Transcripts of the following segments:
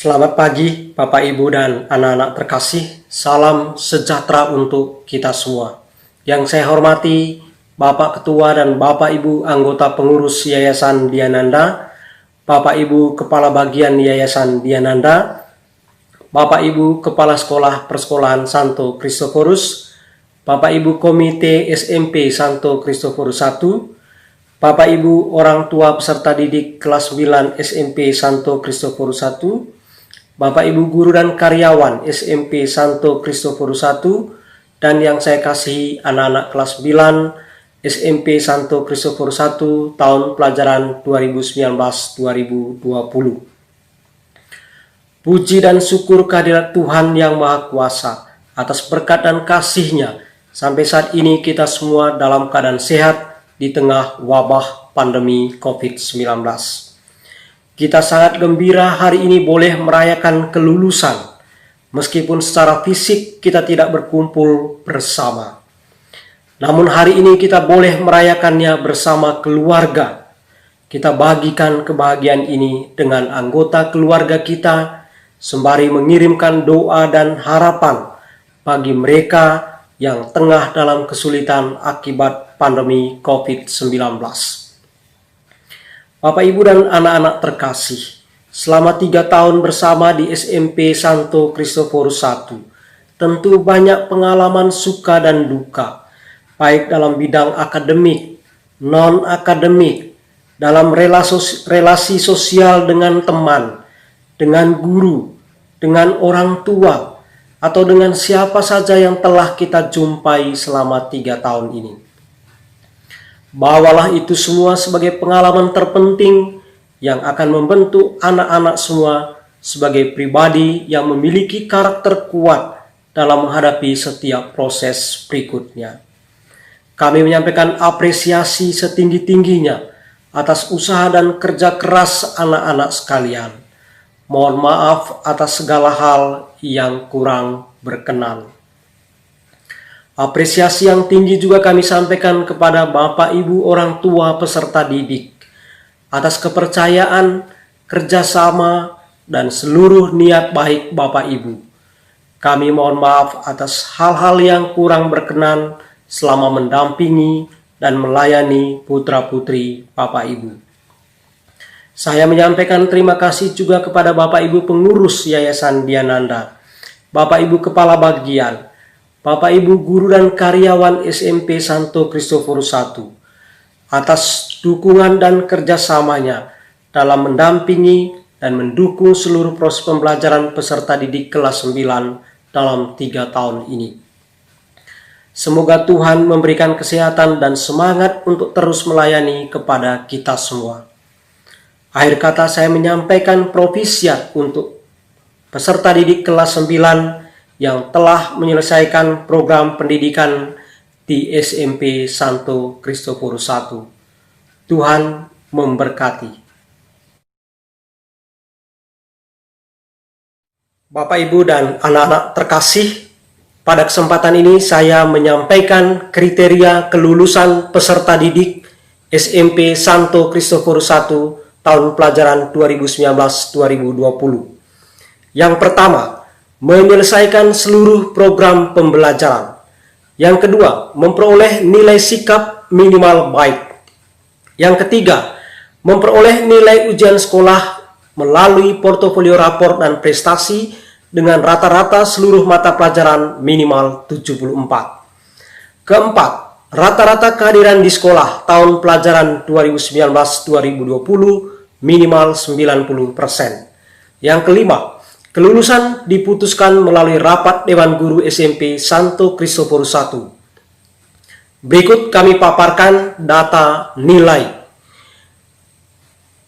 Selamat pagi Bapak Ibu dan anak-anak terkasih. Salam sejahtera untuk kita semua. Yang saya hormati Bapak Ketua dan Bapak Ibu anggota pengurus Yayasan Diananda, Bapak Ibu Kepala Bagian Yayasan Diananda, Bapak Ibu Kepala Sekolah Persekolahan Santo Kristoforus, Bapak Ibu Komite SMP Santo Kristoforus 1, Bapak Ibu orang tua peserta didik kelas 9 SMP Santo Kristoforus 1, Bapak Ibu guru dan karyawan SMP Santo Kristoforus 1, dan yang saya kasihi anak-anak kelas 9 SMP Santo Kristoforus 1 tahun pelajaran 2019-2020. Puji dan syukur kehadirat Tuhan yang Maha Kuasa atas berkat dan kasih-Nya sampai saat ini kita semua dalam keadaan sehat di tengah wabah pandemi COVID-19. Kita sangat gembira hari ini boleh merayakan kelulusan, meskipun secara fisik kita tidak berkumpul bersama. Namun hari ini kita boleh merayakannya bersama keluarga. Kita bagikan kebahagiaan ini dengan anggota keluarga kita, sembari mengirimkan doa dan harapan bagi mereka yang tengah dalam kesulitan akibat pandemi COVID-19. Bapak Ibu dan anak-anak terkasih, selama 3 tahun bersama di SMP Santo Kristoforus 1, tentu banyak pengalaman suka dan duka, baik dalam bidang akademik, non-akademik, dalam relasi sosial dengan teman, dengan guru, dengan orang tua, atau dengan siapa saja yang telah kita jumpai selama 3 tahun ini. Bawalah itu semua sebagai pengalaman terpenting yang akan membentuk anak-anak semua sebagai pribadi yang memiliki karakter kuat dalam menghadapi setiap proses berikutnya. Kami menyampaikan apresiasi setinggi-tingginya atas usaha dan kerja keras anak-anak sekalian. Mohon maaf atas segala hal yang kurang berkenan. Apresiasi yang tinggi juga kami sampaikan kepada Bapak Ibu orang tua peserta didik atas kepercayaan, kerjasama, dan seluruh niat baik Bapak Ibu. Kami mohon maaf atas hal-hal yang kurang berkenan selama mendampingi dan melayani putra-putri Bapak Ibu. Saya menyampaikan terima kasih juga kepada Bapak Ibu pengurus Yayasan Diananda, Bapak Ibu Kepala Bagian, Bapak Ibu guru dan karyawan SMP Santo Kristoforus 1 atas dukungan dan kerjasamanya dalam mendampingi dan mendukung seluruh proses pembelajaran peserta didik kelas 9 dalam 3 tahun ini. Semoga Tuhan memberikan kesehatan dan semangat untuk terus melayani kepada kita semua. Akhir kata saya menyampaikan propisiat untuk peserta didik kelas 9 yang telah menyelesaikan program pendidikan di SMP Santo Kristoforus 1. Tuhan memberkati. Bapak, Ibu, dan anak-anak terkasih, pada kesempatan ini saya menyampaikan kriteria kelulusan peserta didik SMP Santo Kristoforus 1 tahun pelajaran 2019-2020. Yang pertama, menyelesaikan seluruh program pembelajaran. Yang kedua, memperoleh nilai sikap minimal baik. Yang ketiga, memperoleh nilai ujian sekolah melalui portofolio rapor dan prestasi dengan rata-rata seluruh mata pelajaran minimal 74. Keempat, rata-rata kehadiran di sekolah tahun pelajaran 2019-2020 minimal 90%. Yang kelima, kelulusan diputuskan melalui rapat Dewan Guru SMP Santo Kristoforus 1. Berikut kami paparkan data nilai.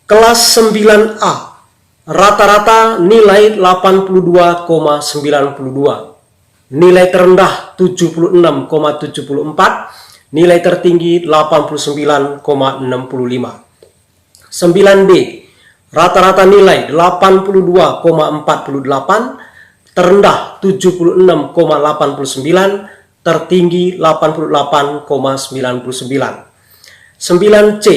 Kelas 9A, rata-rata nilai 82,92. Nilai terendah 76,74, nilai tertinggi 89,65. 9B, rata-rata nilai 82,48, terendah 76,89, tertinggi 88,99. 9C,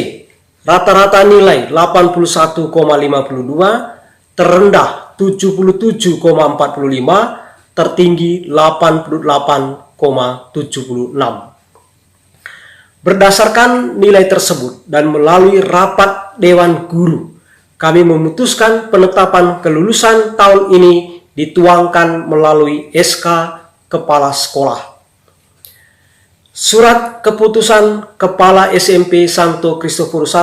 rata-rata nilai 81,52, terendah 77,45, tertinggi 88,76. Berdasarkan nilai tersebut dan melalui rapat Dewan Guru, kami memutuskan penetapan kelulusan tahun ini dituangkan melalui SK Kepala Sekolah. Surat Keputusan Kepala SMP Santo Kristoforus I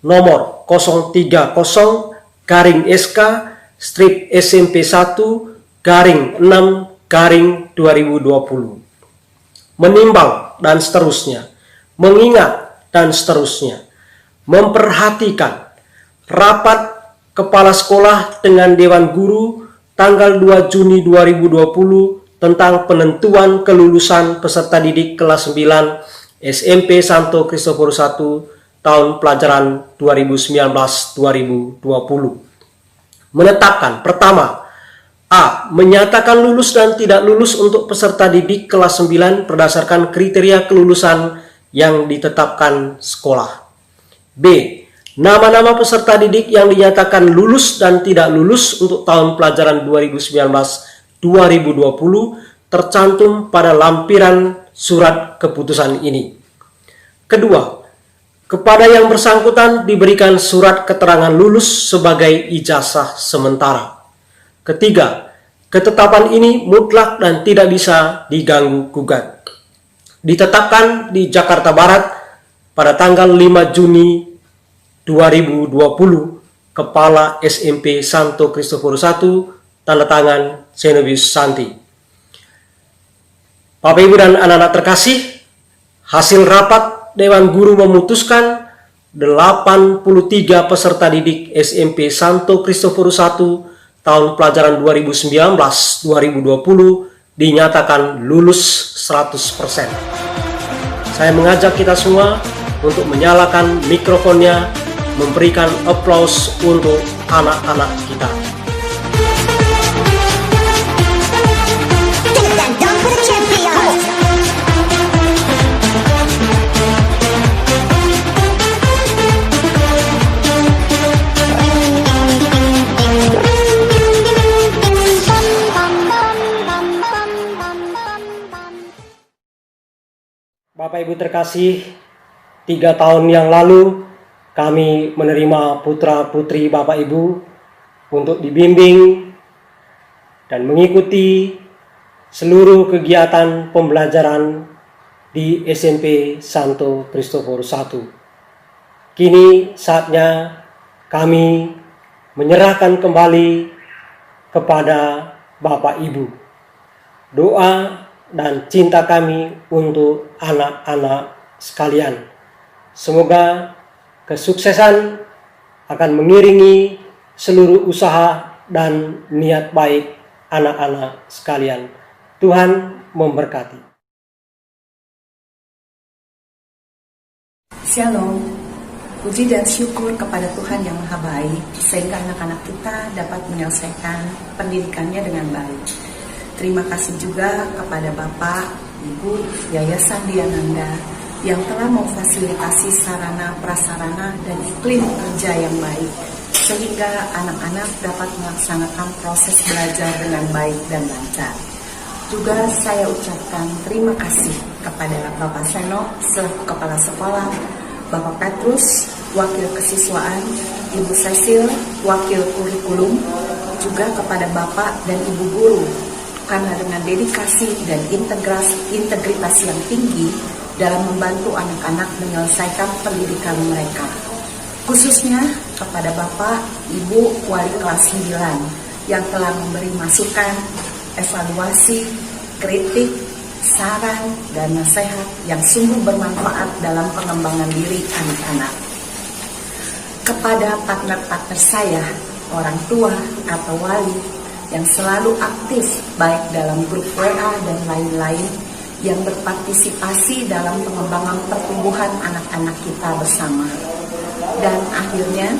nomor 030-SMP1-SMP6-2020. Menimbang dan seterusnya, mengingat dan seterusnya, memperhatikan rapat Kepala Sekolah dengan Dewan Guru tanggal 2 Juni 2020 tentang penentuan kelulusan peserta didik kelas 9 SMP Santo Kristoforus I tahun pelajaran 2019-2020. Menetapkan, pertama, A. Menyatakan lulus dan tidak lulus untuk peserta didik kelas 9 berdasarkan kriteria kelulusan yang ditetapkan sekolah. B. Nama-nama peserta didik yang dinyatakan lulus dan tidak lulus untuk tahun pelajaran 2019-2020 tercantum pada lampiran surat keputusan ini. Kedua, kepada yang bersangkutan diberikan surat keterangan lulus sebagai ijazah sementara. Ketiga, ketetapan ini mutlak dan tidak bisa diganggu-gugat. Ditetapkan di Jakarta Barat pada tanggal 5 Juni 2020, Kepala SMP Santo Kristoforus I, tanda tangan Zenobius Santi. Bapak Ibu dan anak-anak terkasih, hasil rapat Dewan Guru memutuskan 83 peserta didik SMP Santo Kristoforus I tahun pelajaran 2019-2020 dinyatakan lulus 100%. Saya mengajak kita semua untuk menyalakan mikrofonnya, memberikan aplaus untuk anak-anak kita. Bapak Ibu terkasih, 3 tahun yang lalu kami menerima putra-putri Bapak Ibu untuk dibimbing dan mengikuti seluruh kegiatan pembelajaran di SMP Santo Kristoforus I. Kini saatnya kami menyerahkan kembali kepada Bapak Ibu doa dan cinta kami untuk anak-anak sekalian. Semoga kesuksesan akan mengiringi seluruh usaha dan niat baik anak-anak sekalian. Tuhan memberkati. Shalom, puji dan syukur kepada Tuhan yang Maha Baik, sehingga anak-anak kita dapat menyelesaikan pendidikannya dengan baik. Terima kasih juga kepada Bapak, Ibu, Yayasan Diananda yang telah memfasilitasi sarana, prasarana, dan iklim kerja yang baik, sehingga anak-anak dapat melaksanakan proses belajar dengan baik dan lancar. Juga saya ucapkan terima kasih kepada Bapak Seno selaku Kepala Sekolah, Bapak Petrus, Wakil Kesiswaan, Ibu Cecil, Wakil Kurikulum, juga kepada Bapak dan Ibu Guru, karena dengan dedikasi dan integritas yang tinggi dalam membantu anak-anak menyelesaikan pendidikan mereka. Khususnya kepada Bapak, Ibu, Wali kelas 9 yang telah memberi masukan, evaluasi, kritik, saran, dan nasihat yang sungguh bermanfaat dalam pengembangan diri anak-anak. Kepada partner-partner saya, orang tua atau wali, yang selalu aktif baik dalam grup WA dan lain-lain yang berpartisipasi dalam pengembangan pertumbuhan anak-anak kita bersama. Dan akhirnya,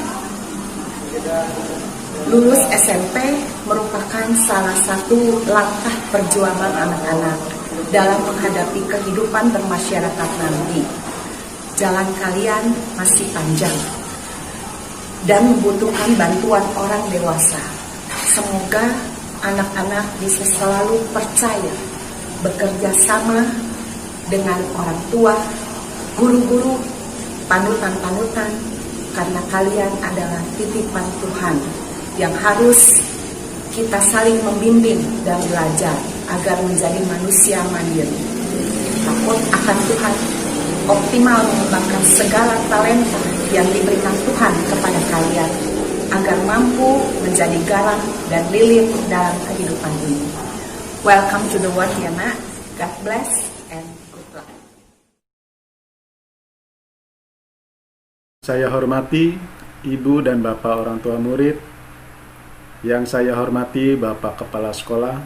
lulus SMP merupakan salah satu langkah perjuangan anak-anak dalam menghadapi kehidupan bermasyarakat nanti. Jalan kalian masih panjang dan membutuhkan bantuan orang dewasa. Semoga anak-anak bisa selalu percaya, bekerja sama dengan orang tua, guru-guru, panutan-panutan, karena kalian adalah titipan Tuhan yang harus kita saling membimbing dan belajar agar menjadi manusia mandiri, takut akan Tuhan, optimal mengembangkan segala talenta yang diberikan Tuhan kepada kalian, agar mampu menjadi garam dan lilin dalam kehidupan ini. Welcome to the world, ya nak. God bless and good luck. Saya hormati Ibu dan Bapak orang tua murid, yang saya hormati Bapak Kepala Sekolah,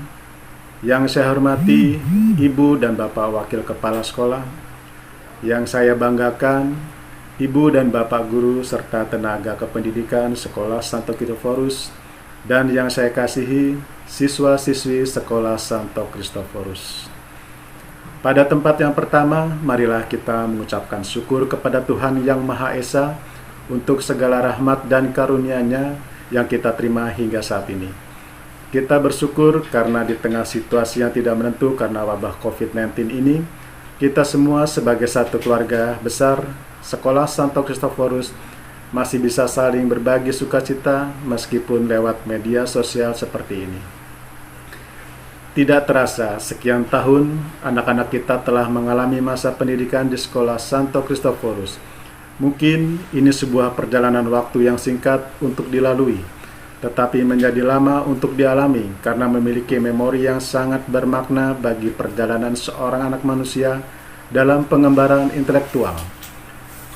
yang saya hormati Ibu dan Bapak Wakil Kepala Sekolah, yang saya banggakan Ibu dan Bapak Guru serta tenaga kependidikan Sekolah Santo Kristoforus, dan yang saya kasihi siswa-siswi Sekolah Santo Kristoforus. Pada tempat yang pertama, marilah kita mengucapkan syukur kepada Tuhan Yang Maha Esa untuk segala rahmat dan karunia-Nya yang kita terima hingga saat ini. Kita bersyukur karena di tengah situasi yang tidak menentu karena wabah COVID-19 ini, kita semua sebagai satu keluarga besar Sekolah Santo Kristoforus masih bisa saling berbagi sukacita meskipun lewat media sosial seperti ini. Tidak terasa, sekian tahun anak-anak kita telah mengalami masa pendidikan di Sekolah Santo Kristoforus. Mungkin ini sebuah perjalanan waktu yang singkat untuk dilalui, tetapi menjadi lama untuk dialami karena memiliki memori yang sangat bermakna bagi perjalanan seorang anak manusia dalam pengembaraan intelektual.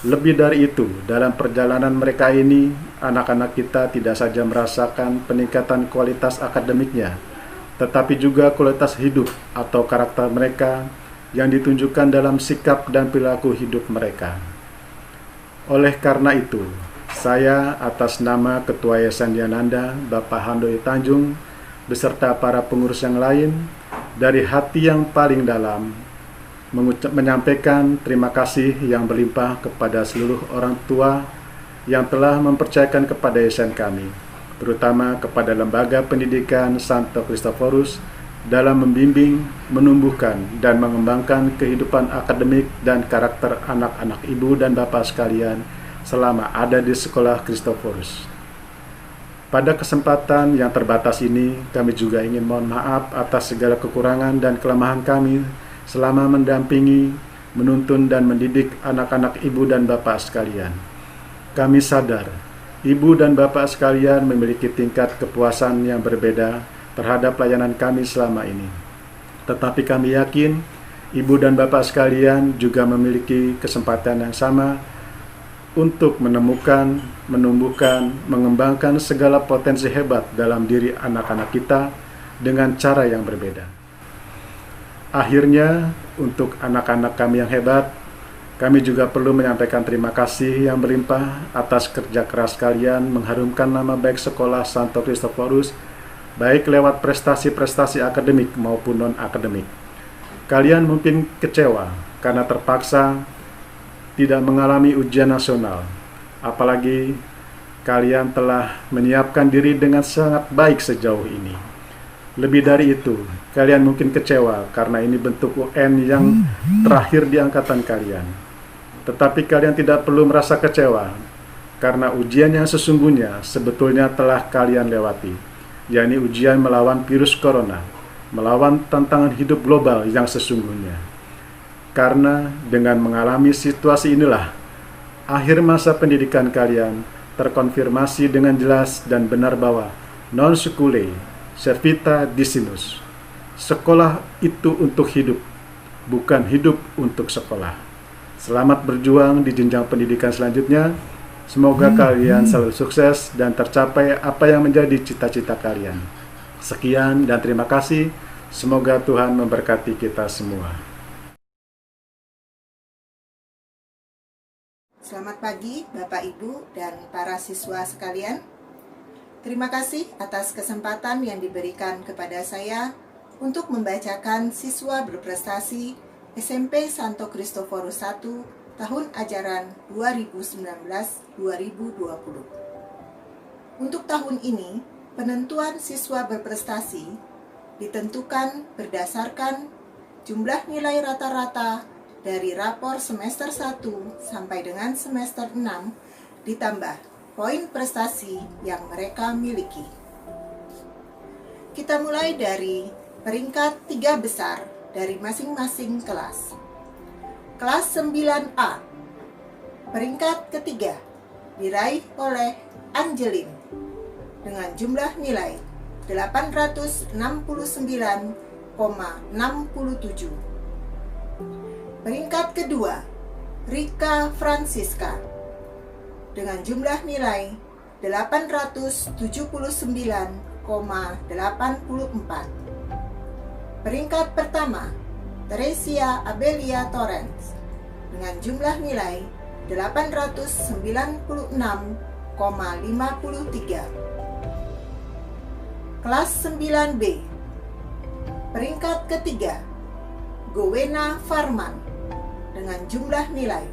Lebih dari itu, dalam perjalanan mereka ini, anak-anak kita tidak saja merasakan peningkatan kualitas akademiknya, tetapi juga kualitas hidup atau karakter mereka yang ditunjukkan dalam sikap dan perilaku hidup mereka. Oleh karena itu, saya atas nama Ketua Yayasan Diananda, Bapak Handoyo Tanjung, beserta para pengurus yang lain, dari hati yang paling dalam, menyampaikan terima kasih yang berlimpah kepada seluruh orang tua yang telah mempercayakan kepada yayasan kami, terutama kepada Lembaga Pendidikan Santo Kristoforus dalam membimbing, menumbuhkan, dan mengembangkan kehidupan akademik dan karakter anak-anak ibu dan bapak sekalian selama ada di Sekolah Kristoforus. Pada kesempatan yang terbatas ini, kami juga ingin mohon maaf atas segala kekurangan dan kelemahan kami selama mendampingi, menuntun, dan mendidik anak-anak ibu dan bapak sekalian. Kami sadar, ibu dan bapak sekalian memiliki tingkat kepuasan yang berbeda terhadap pelayanan kami selama ini. Tetapi kami yakin, ibu dan bapak sekalian juga memiliki kesempatan yang sama untuk menemukan, menumbuhkan, mengembangkan segala potensi hebat dalam diri anak-anak kita dengan cara yang berbeda. Akhirnya, untuk anak-anak kami yang hebat, kami juga perlu menyampaikan terima kasih yang berlimpah atas kerja keras kalian mengharumkan nama baik Sekolah Santo Kristoforus, baik lewat prestasi-prestasi akademik maupun non-akademik. Kalian mungkin kecewa karena terpaksa tidak mengalami ujian nasional, apalagi kalian telah menyiapkan diri dengan sangat baik sejauh ini. Lebih dari itu, kalian mungkin kecewa karena ini bentuk UN yang terakhir di angkatan kalian. Tetapi kalian tidak perlu merasa kecewa, karena ujian yang sesungguhnya sebetulnya telah kalian lewati, yakni ujian melawan virus corona, melawan tantangan hidup global yang sesungguhnya. Karena dengan mengalami situasi inilah, akhir masa pendidikan kalian terkonfirmasi dengan jelas dan benar bahwa non seculae servita disinus. Sekolah itu untuk hidup, bukan hidup untuk sekolah. Selamat berjuang di jenjang pendidikan selanjutnya. Semoga kalian selalu sukses dan tercapai apa yang menjadi cita-cita kalian. Sekian dan terima kasih. Semoga Tuhan memberkati kita semua. Selamat pagi Bapak Ibu dan para siswa sekalian. Terima kasih atas kesempatan yang diberikan kepada saya untuk membacakan siswa berprestasi SMP Santo Kristoforus I tahun ajaran 2019-2020. Untuk tahun ini, Penentuan siswa berprestasi ditentukan berdasarkan jumlah nilai rata-rata dari rapor semester 1 sampai dengan semester 6 ditambah poin prestasi yang mereka miliki. Kita mulai dari peringkat 3 besar dari masing-masing kelas. Kelas 9A, peringkat ketiga diraih oleh Angelin dengan jumlah nilai 869,67. Peringkat kedua, Rika Francisca dengan jumlah nilai 879,84. Peringkat pertama, Teresia Abelia Torrens dengan jumlah nilai 896,53. Kelas 9B, peringkat ketiga, Gowena Farman dengan jumlah nilai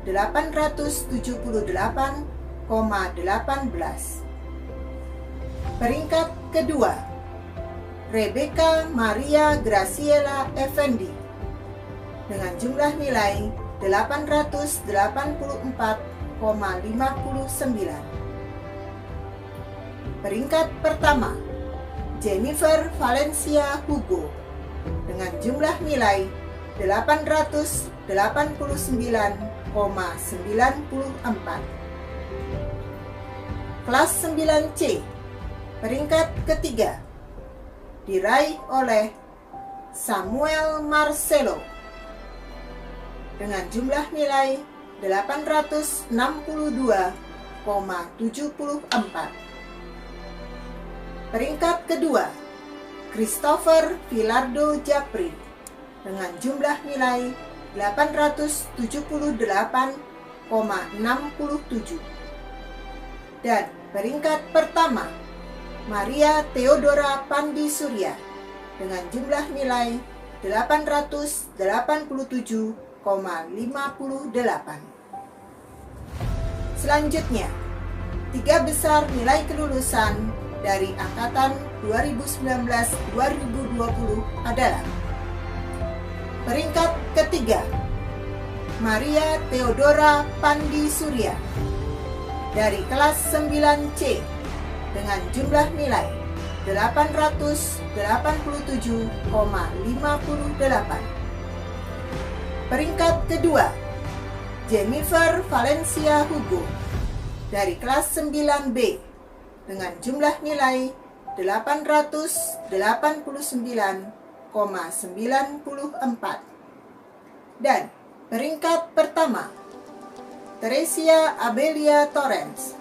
878,18. Peringkat kedua, Rebecca Maria Graciela Effendi dengan jumlah nilai 884,59. Peringkat pertama, Jennifer Valencia Hugo dengan jumlah nilai 889,94. Kelas 9C, peringkat ketiga, diraih oleh Samuel Marcelo dengan jumlah nilai 862,74. Peringkat kedua, Christopher Filardo Japri dengan jumlah nilai 878,67. Dan peringkat pertama, Maria Theodora Pandi Surya dengan jumlah nilai 887,58. Selanjutnya, 3 besar nilai kelulusan dari angkatan 2019-2020 adalah: peringkat ketiga, Maria Theodora Pandi Surya dari kelas 9C dengan jumlah nilai 887,58. Peringkat kedua, Jennifer Valencia Hugo dari kelas 9B dengan jumlah nilai 889,94. Dan peringkat pertama, Teresia Abelia Torrens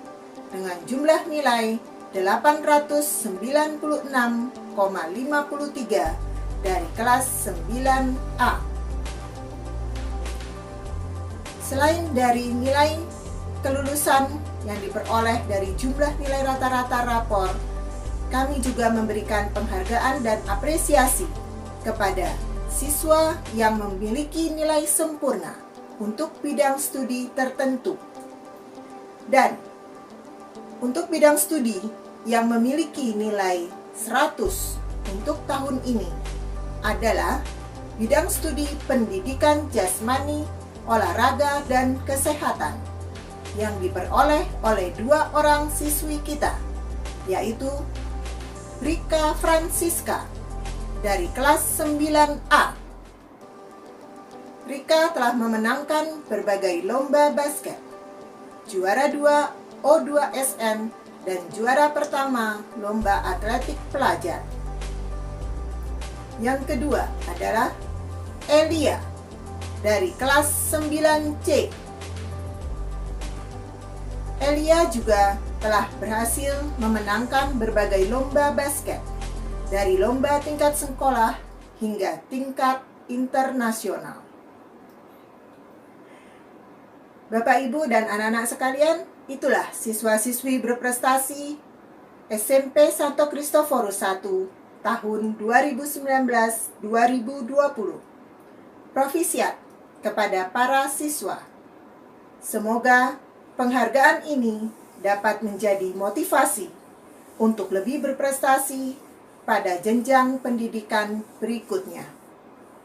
dengan jumlah nilai 896,53 dari kelas 9A. Selain dari nilai kelulusan yang diperoleh dari jumlah nilai rata-rata rapor, kami juga memberikan penghargaan dan apresiasi kepada siswa yang memiliki nilai sempurna untuk bidang studi tertentu. Dan untuk bidang studi yang memiliki nilai 100 untuk tahun ini adalah bidang studi pendidikan jasmani, olahraga, dan kesehatan yang diperoleh oleh 2 orang siswi kita, yaitu Rika Francisca dari kelas 9A. Rika telah memenangkan berbagai lomba basket, juara 2 O2SN, dan juara pertama lomba atletik pelajar. Yang kedua adalah Elia dari kelas 9C. Elia juga telah berhasil memenangkan berbagai lomba basket, dari lomba tingkat sekolah hingga tingkat internasional. Bapak, Ibu, dan anak-anak sekalian, itulah siswa-siswi berprestasi SMP Santo Kristoforus I tahun 2019-2020. Profisiat kepada para siswa. Semoga penghargaan ini dapat menjadi motivasi untuk lebih berprestasi pada jenjang pendidikan berikutnya.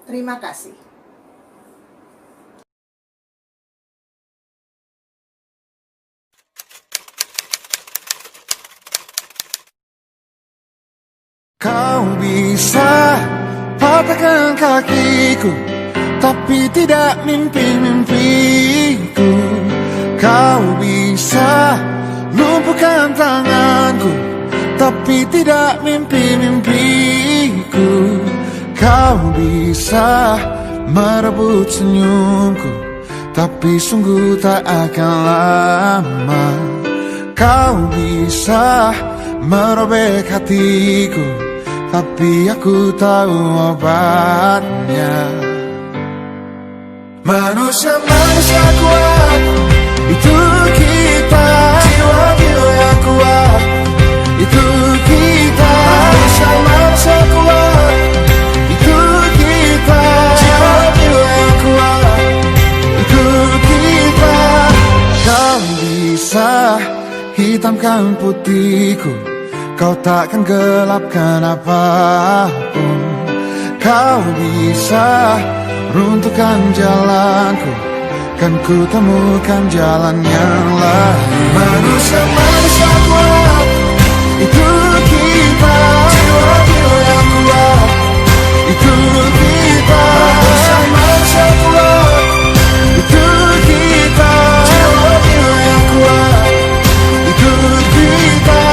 Terima kasih. Kau bisa patahkan kakiku, tapi tidak mimpi-mimpiku. Kau bisa lumpuhkan tanganku, tapi tidak mimpi-mimpiku. Kau bisa merebut senyumku, tapi sungguh tak akan lama. Kau bisa merobek hatiku, tapi aku tahu obatnya. Manusia-manusia kuat, itu kita. Jiwa-jiwa yang kuat, itu kita. Manusia-manusia kuat, itu kita. Jiwa-jiwa yang kuat, itu kita. Kau bisa hitamkan putihku, kau takkan gelapkan apapun. Kau bisa runtuhkan jalanku, kan ku temukan jalan yang lain. Manusia-manusia kuat, itu kita. Jiwa-jiwa yang kuat, itu kita. Manusia-manusia kuat, itu kita. Jiwa-jiwa yang kuat, itu kita.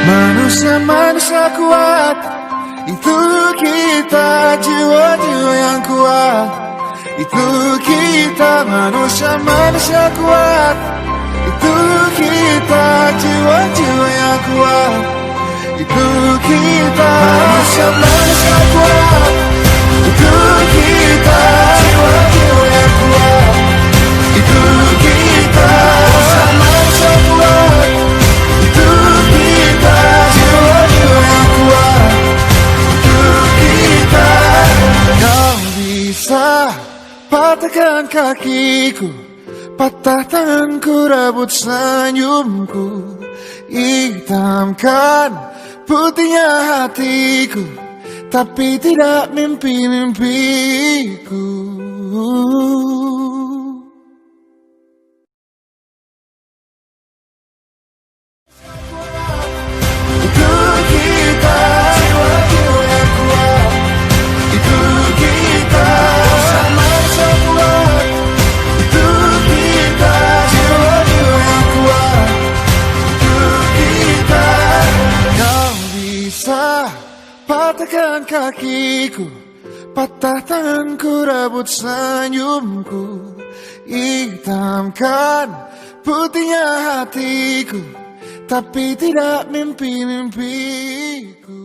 Manusia-manusia kuat, itu kita. Jiwa-jiwa yang kuat, itu kita. Manusia-manusia kuat, itu kita. Jiwa-jiwa yang kuat, itu kita. Manusia-manusia kuat, itu kita. Jiwa-jiwa yang kuat, itu kita. Manusia-manusia kuat, itu kita. Jiwa-jiwa yang kuat, itu kita. Kau bisa patahkan kakiku, patah tanganku, rebut senyumku, hitamkan putihnya hatiku, tapi tidak mimpi-mimpiku. Patahkan kakiku, patah tanganku, rebut senyumku, hitamkan putihnya hatiku, tapi tidak mimpi-mimpiku.